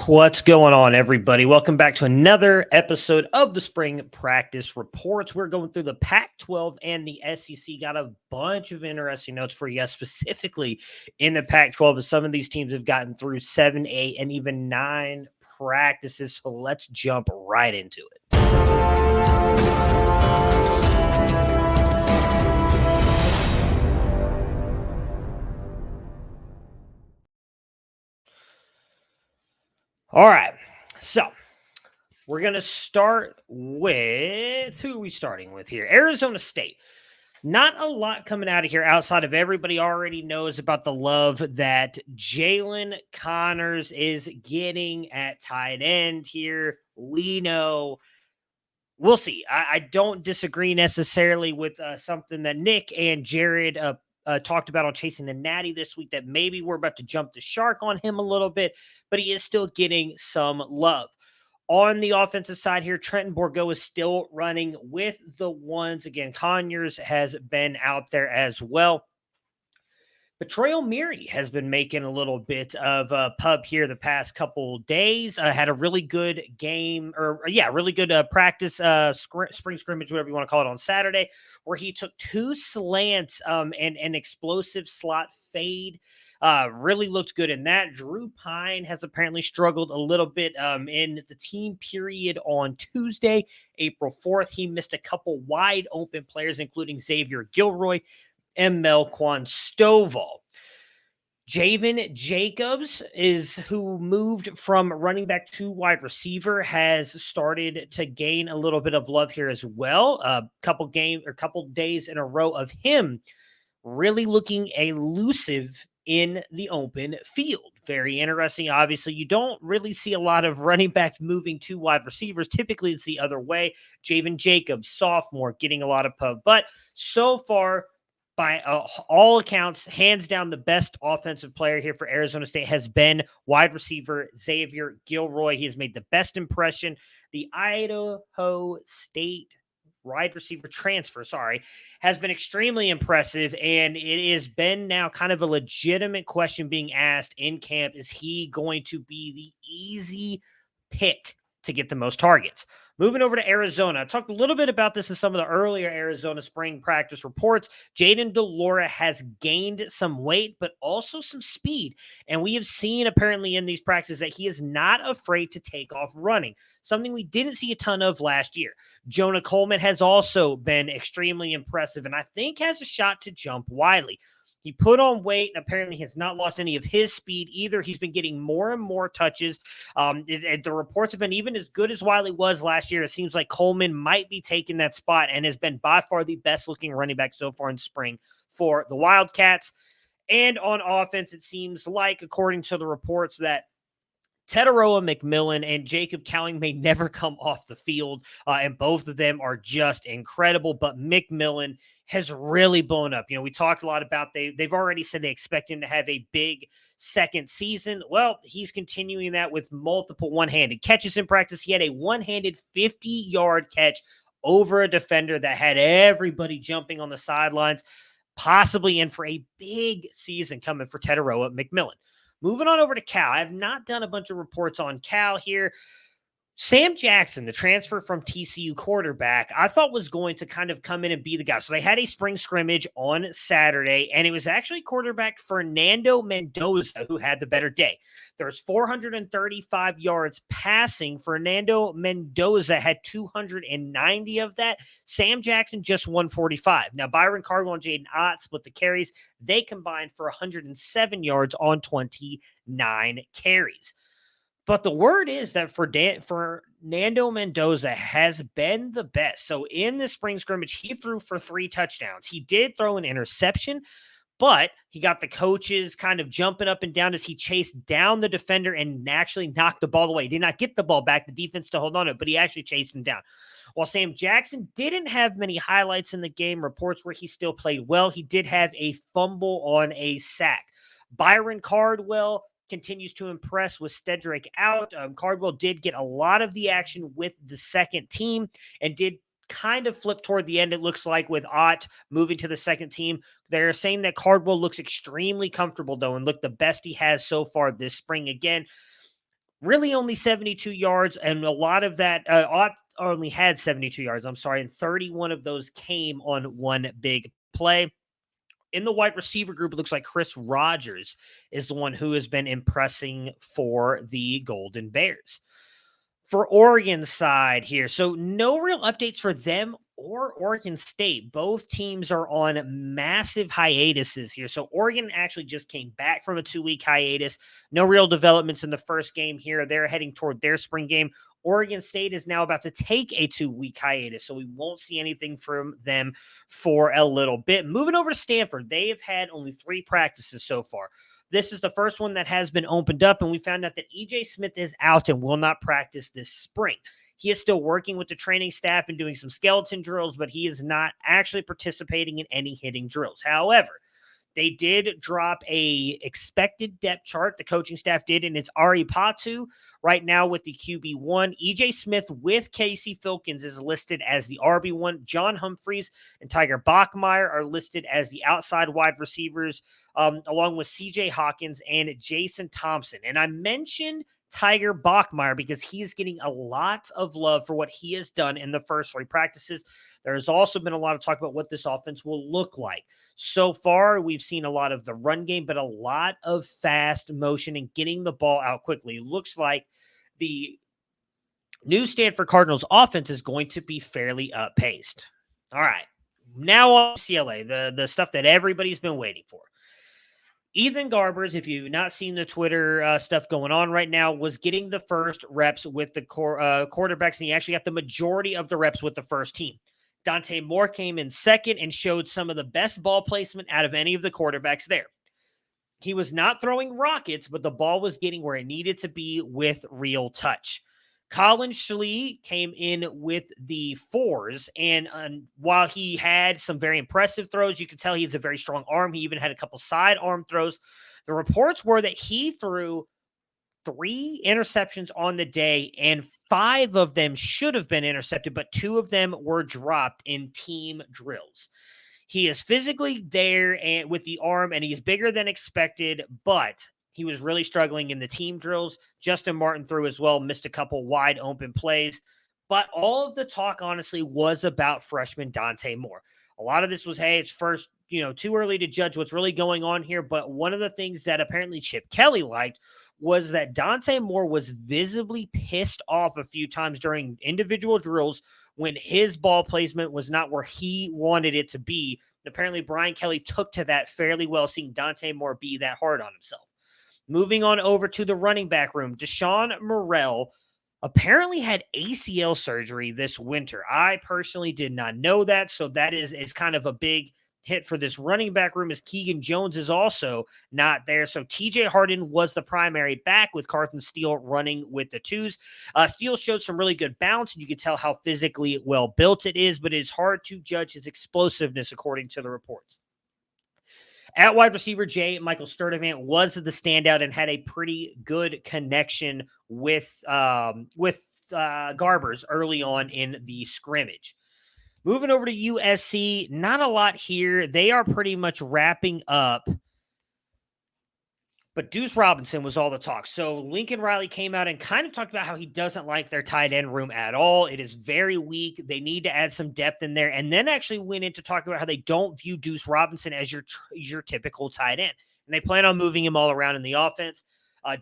What's going on, everybody? Welcome back to another episode of the Spring Practice Reports. We're going through the Pac-12 and the SEC. Got a bunch of interesting notes for you, specifically in the Pac-12, as some of these teams have gotten through 7, 8, and even 9 practices. So let's jump right into it. All right, so we're going to start with, who are we starting with here? Arizona State. Not a lot coming out of here outside of everybody already knows about the love that Jalen Connors is getting at tight end here. We know. We'll see. I don't disagree necessarily with something that Nick and Jared talked about on Chasing the Natty this week, that maybe we're about to jump the shark on him a little bit, but he is still getting some love. On the offensive side here, Trenton Bourgo is still running with the ones. Again, Conyers has been out there as well. But Troy O'Meary has been making a little bit of a pub here the past couple days. Had a really good game, really good practice, spring scrimmage, whatever you want to call it, on Saturday, where he took 2 slants and an explosive slot fade. Really looked good in that. Drew Pine has apparently struggled a little bit in the team period on Tuesday, April 4th. He missed a couple wide open players, including Xavier Gilroy and Melquan Stovall. Javen Jacobs is who moved from running back to wide receiver, has started to gain a little bit of love here as well. A couple days in a row of him really looking elusive in the open field. Very interesting. Obviously, you don't really see a lot of running backs moving to wide receivers. Typically, it's the other way. Javen Jacobs, sophomore, getting a lot of pub. But so far, by all accounts, hands down, the best offensive player here for Arizona State has been wide receiver Xavier Gilroy. He has made the best impression. The Idaho State wide receiver transfer, has been extremely impressive, and it has been now kind of a legitimate question being asked in camp. Is he going to be the easy pick to get the most targets? Moving over to Arizona, I talked a little bit about this in some of the earlier Arizona spring practice reports. Jaden DeLora has gained some weight, but also some speed. And we have seen apparently in these practices that he is not afraid to take off running, something we didn't see a ton of last year. Jonah Coleman has also been extremely impressive, and I think has a shot to jump widely. He put on weight and apparently has not lost any of his speed either. He's been getting more and more touches. The reports have been even as good as Wiley was last year. It seems like Coleman might be taking that spot and has been by far the best looking running back so far in spring for the Wildcats. And on offense, it seems like, according to the reports, that Tetaroa McMillan and Jacob Cowling may never come off the field, and both of them are just incredible. But McMillan has really blown up. We talked a lot about they've already said they expect him to have a big second season. Well, he's continuing that with multiple one-handed catches in practice. He had a one-handed 50-yard catch over a defender that had everybody jumping on the sidelines, possibly in for a big season coming for Tetaroa McMillan. Moving on over to Cal. I have not done a bunch of reports on Cal here. Sam Jackson, the transfer from TCU quarterback, I thought was going to kind of come in and be the guy. So they had a spring scrimmage on Saturday, and it was actually quarterback Fernando Mendoza who had the better day. There's 435 yards passing. Fernando Mendoza had 290 of that. Sam Jackson just 145. Now, Byron Cardwell and Jaden Ott split the carries. They combined for 107 yards on 29 carries. But the word is that Fernando Mendoza has been the best. So in the spring scrimmage, he threw for 3 touchdowns. He did throw an interception, but he got the coaches kind of jumping up and down as he chased down the defender and actually knocked the ball away. He did not get the ball back. The defense to hold on to it, but he actually chased him down. While Sam Jackson didn't have many highlights in the game, reports where he still played well, he did have a fumble on a sack. Byron Cardwell continues to impress with Stedrick out. Cardwell did get a lot of the action with the second team and did kind of flip toward the end, it looks like, with Ott moving to the second team. They're saying that Cardwell looks extremely comfortable, though, and looked the best he has so far this spring. Again, really only 72 yards, and a lot of that only had 72 yards, I'm sorry, and 31 of those came on one big play. In the wide receiver group, it looks like Chris Rogers is the one who has been impressing for the Golden Bears. For Oregon's side here, so no real updates for them or Oregon State. Both teams are on massive hiatuses here. So Oregon actually just came back from a 2-week hiatus. No real developments in the first game here. They're heading toward their spring game. Oregon State is now about to take a 2-week hiatus, so we won't see anything from them for a little bit. Moving over to Stanford, they have had only 3 practices so far. This is the first one that has been opened up, and we found out that E.J. Smith is out and will not practice this spring. He is still working with the training staff and doing some skeleton drills, but he is not actually participating in any hitting drills. However, they did drop a expected depth chart. The coaching staff did, and it's Ari Patu right now with the QB1. E.J. Smith with Casey Filkins is listed as the RB1. John Humphreys and Tiger Bachmeier are listed as the outside wide receivers, along with C.J. Hawkins and Jason Thompson. And I mentioned Tiger Bachmeier because he is getting a lot of love for what he has done in the first 3 practices. There's also been a lot of talk about what this offense will look like. So far, we've seen a lot of the run game, but a lot of fast motion and getting the ball out quickly. It looks like the new Stanford Cardinals offense is going to be fairly up-paced. All right, now on UCLA, the stuff that everybody's been waiting for. Ethan Garbers, if you've not seen the Twitter stuff going on right now, was getting the first reps with the quarterbacks, and he actually got the majority of the reps with the first team. Dante Moore came in second and showed some of the best ball placement out of any of the quarterbacks there. He was not throwing rockets, but the ball was getting where it needed to be with real touch. Colin Schlee came in with the 4s, and while he had some very impressive throws, you could tell he has a very strong arm. He even had a couple side arm throws. The reports were that he threw 3 interceptions on the day, and 5 of them should have been intercepted, but 2 of them were dropped in team drills. He is physically there and with the arm, and he's bigger than expected, but he was really struggling in the team drills. Justin Martin threw as well, missed a couple wide open plays. But all of the talk, honestly, was about freshman Dante Moore. A lot of this was, hey, it's first, too early to judge what's really going on here. But one of the things that apparently Chip Kelly liked was that Dante Moore was visibly pissed off a few times during individual drills when his ball placement was not where he wanted it to be. Apparently, Brian Kelly took to that fairly well, seeing Dante Moore be that hard on himself. Moving on over to the running back room, Deshaun Morrell apparently had ACL surgery this winter. I personally did not know that, so that is kind of a big hit for this running back room, as Keegan Jones is also not there. So TJ Harden was the primary back with Carlton Steele running with the 2s. Steele showed some really good bounce, and you could tell how physically well built it is, but it is hard to judge his explosiveness according to the reports. At wide receiver, Michael Sturdivant was the standout and had a pretty good connection with Garbers early on in the scrimmage. Moving over to USC, not a lot here. They are pretty much wrapping up. But Deuce Robinson was all the talk. So Lincoln Riley came out and kind of talked about how he doesn't like their tight end room at all. It is very weak. They need to add some depth in there. And then actually went into talking about how they don't view Deuce Robinson as your typical tight end. And they plan on moving him all around in the offense.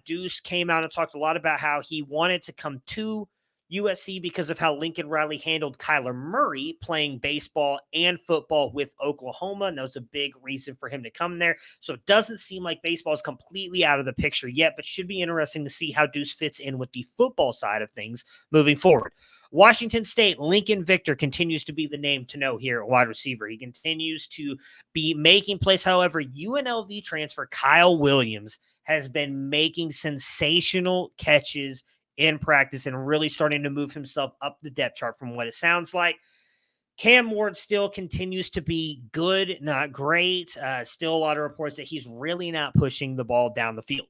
Deuce came out and talked a lot about how he wanted to come to USC because of how Lincoln Riley handled Kyler Murray playing baseball and football with Oklahoma, and that was a big reason for him to come there. So it doesn't seem like baseball is completely out of the picture yet, but should be interesting to see how Deuce fits in with the football side of things moving forward. Washington State, Lincoln Victor continues to be the name to know here at wide receiver. He continues to be making plays. However, UNLV transfer Kyle Williams has been making sensational catches in practice and really starting to move himself up the depth chart from what it sounds like. Cam Ward still continues to be good, not great. Still a lot of reports that he's really not pushing the ball down the field.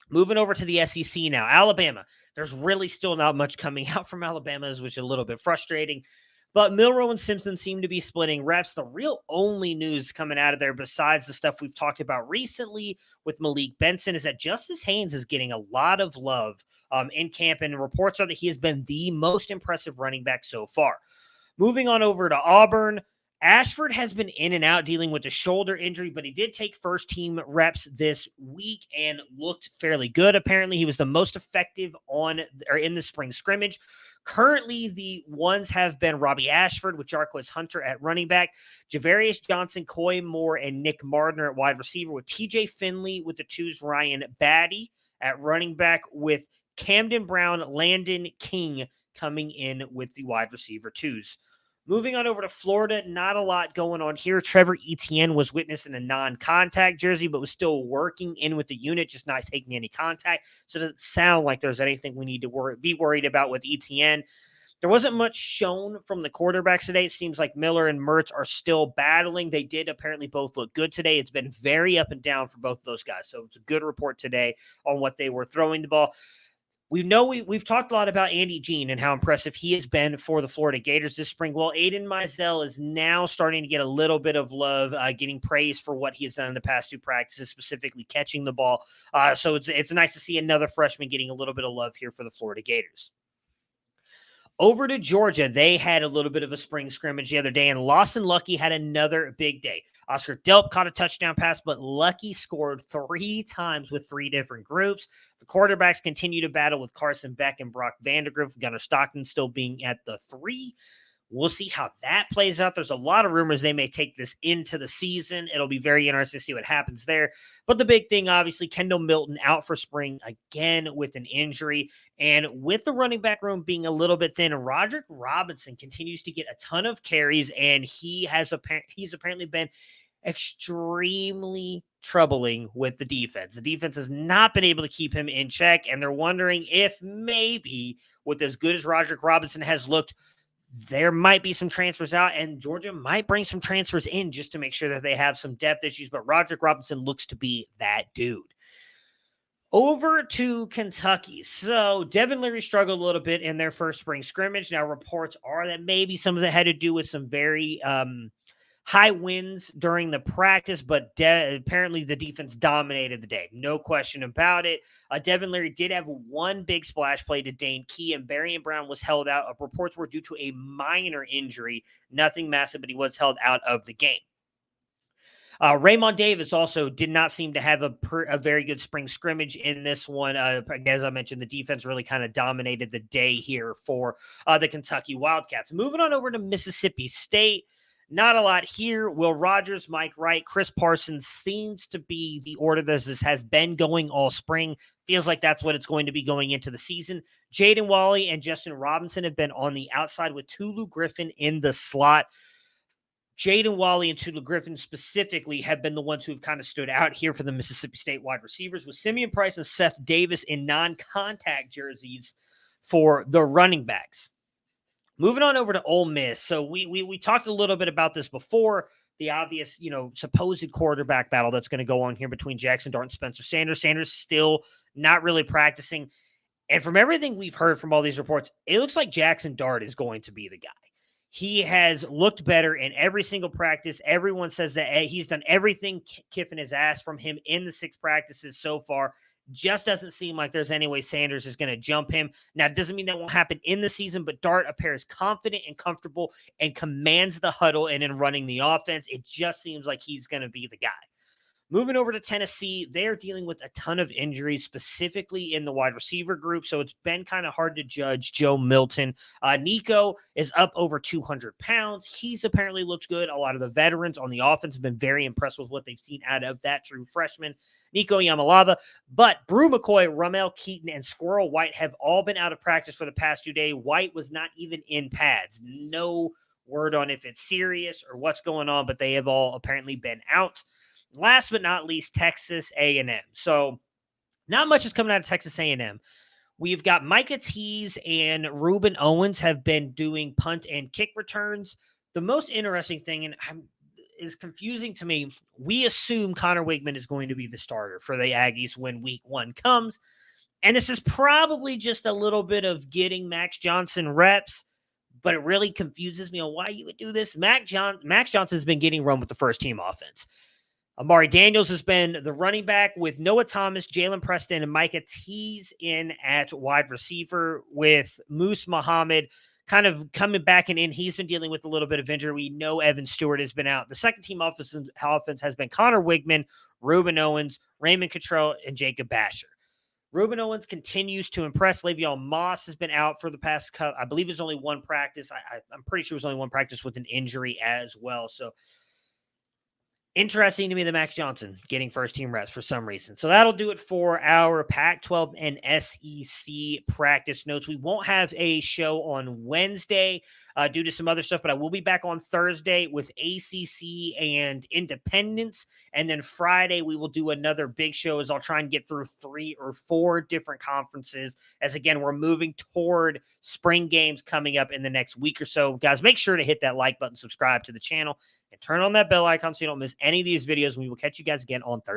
Moving over to the SEC now, Alabama. There's really still not much coming out from Alabama, which is a little bit frustrating. But Milroe and Simpson seem to be splitting reps. The real only news coming out of there, besides the stuff we've talked about recently with Malik Benson, is that Justice Haynes is getting a lot of love in camp, and reports are that he has been the most impressive running back so far. Moving on over to Auburn, Ashford has been in and out dealing with a shoulder injury, but he did take first team reps this week and looked fairly good. Apparently, he was the most effective in the spring scrimmage. Currently, the ones have been Robbie Ashford with Jarquez Hunter at running back, Javarius Johnson, Coy Moore, and Nick Mardner at wide receiver, with TJ Finley with the twos, Ryan Batty at running back, with Camden Brown, Landon King coming in with the wide receiver twos. Moving on over to Florida, not a lot going on here. Trevor Etienne was witnessed in a non-contact jersey, but was still working in with the unit, just not taking any contact. So it doesn't sound like there's anything we need to be worried about with Etienne. There wasn't much shown from the quarterbacks today. It seems like Miller and Mertz are still battling. They did apparently both look good today. It's been very up and down for both of those guys. So it's a good report today on what they were throwing the ball. We've talked a lot about Andy Jean and how impressive he has been for the Florida Gators this spring. Well, Aiden Mizell is now starting to get a little bit of love, getting praise for what he has done in the past two practices, specifically catching the ball. So it's nice to see another freshman getting a little bit of love here for the Florida Gators. Over to Georgia, they had a little bit of a spring scrimmage the other day, and Lawson Lucky had another big day. Oscar Delp caught a touchdown pass, but Lucky scored 3 times with 3 different groups. The quarterbacks continue to battle with Carson Beck and Brock Vandergriff, Gunnar Stockton still being at the 3. We'll see how that plays out. There's a lot of rumors they may take this into the season. It'll be very interesting to see what happens there. But the big thing, obviously, Kendall Milton out for spring again with an injury. And with the running back room being a little bit thin, Roderick Robinson continues to get a ton of carries, and he's apparently been extremely troubling with the defense. The defense has not been able to keep him in check, and they're wondering if maybe with as good as Roderick Robinson has looked, there might be some transfers out, and Georgia might bring some transfers in just to make sure that they have some depth issues. But Roderick Robinson looks to be that dude. Over to Kentucky. So Devin Leary struggled a little bit in their first spring scrimmage. Now reports are that maybe some of it had to do with some very high winds during the practice, but apparently the defense dominated the day. No question about it. Devin Leary did have one big splash play to Dane Key, and Berrien Brown was held out. Reports were due to a minor injury, nothing massive, but he was held out of the game. Raymond Davis also did not seem to have a very good spring scrimmage in this one. As I mentioned, the defense really kind of dominated the day here for the Kentucky Wildcats. Moving on over to Mississippi State. Not a lot here. Will Rogers, Mike Wright, Chris Parsons seems to be the order this has been going all spring. Feels like that's what it's going to be going into the season. Jaden Wally and Justin Robinson have been on the outside with Tulu Griffin in the slot. Jaden Wally and Tulu Griffin specifically have been the ones who have kind of stood out here for the Mississippi State wide receivers, with Simeon Price and Seth Davis in non-contact jerseys for the running backs. Moving on over to Ole Miss. So we talked a little bit about this before, the obvious, supposed quarterback battle that's going to go on here between Jaxson Dart and Spencer Sanders. Sanders still not really practicing. And from everything we've heard from all these reports, it looks like Jaxson Dart is going to be the guy. He has looked better in every single practice. Everyone says that he's done everything Kiffin has asked from him in the 6 practices so far. Just doesn't seem like there's any way Sanders is going to jump him. Now, it doesn't mean that won't happen in the season, but Dart appears confident and comfortable and commands the huddle and in running the offense. It just seems like he's going to be the guy. Moving over to Tennessee, they're dealing with a ton of injuries, specifically in the wide receiver group, so it's been kind of hard to judge Joe Milton. Nico is up over 200 pounds. He's apparently looked good. A lot of the veterans on the offense have been very impressed with what they've seen out of that true freshman, Nico Yamalava. But Brew McCoy, Ramel Keaton, and Squirrel White have all been out of practice for the past 2 days. White was not even in pads. No word on if it's serious or what's going on, but they have all apparently been out. Last but not least, Texas A&M. So not much is coming out of Texas A&M. We've got Micah Tease and Reuben Owens have been doing punt and kick returns. The most interesting thing, and is confusing to me, we assume Connor Wigman is going to be the starter for the Aggies when week 1 comes. And this is probably just a little bit of getting Max Johnson reps. but it really confuses me on why you would do this. Max Johnson has been getting run with the first team offense. Amari Daniels has been the running back with Noah Thomas, Jalen Preston, and Micah Tease in at wide receiver, with Moose Muhammad kind of coming back and in. He's been dealing with a little bit of injury. We know Evan Stewart has been out. The second team offense has been Connor Wigman, Ruben Owens, Raymond Cottrell, and Jacob Basher. Ruben Owens continues to impress. Le'Veon Moss has been out for the past couple. I believe there's only one practice. I'm pretty sure it was only one practice with an injury as well. So interesting to me that Max Johnson getting first-team reps for some reason. So that'll do it for our Pac-12 and SEC practice notes. We won't have a show on Wednesday due to some other stuff, but I will be back on Thursday with ACC and Independence. And then Friday, we will do another big show as I'll try and get through 3 or 4 different conferences. As again, we're moving toward spring games coming up in the next week or so. Guys, make sure to hit that like button, subscribe to the channel, and turn on that bell icon so you don't miss any of these videos. We will catch you guys again on Thursday.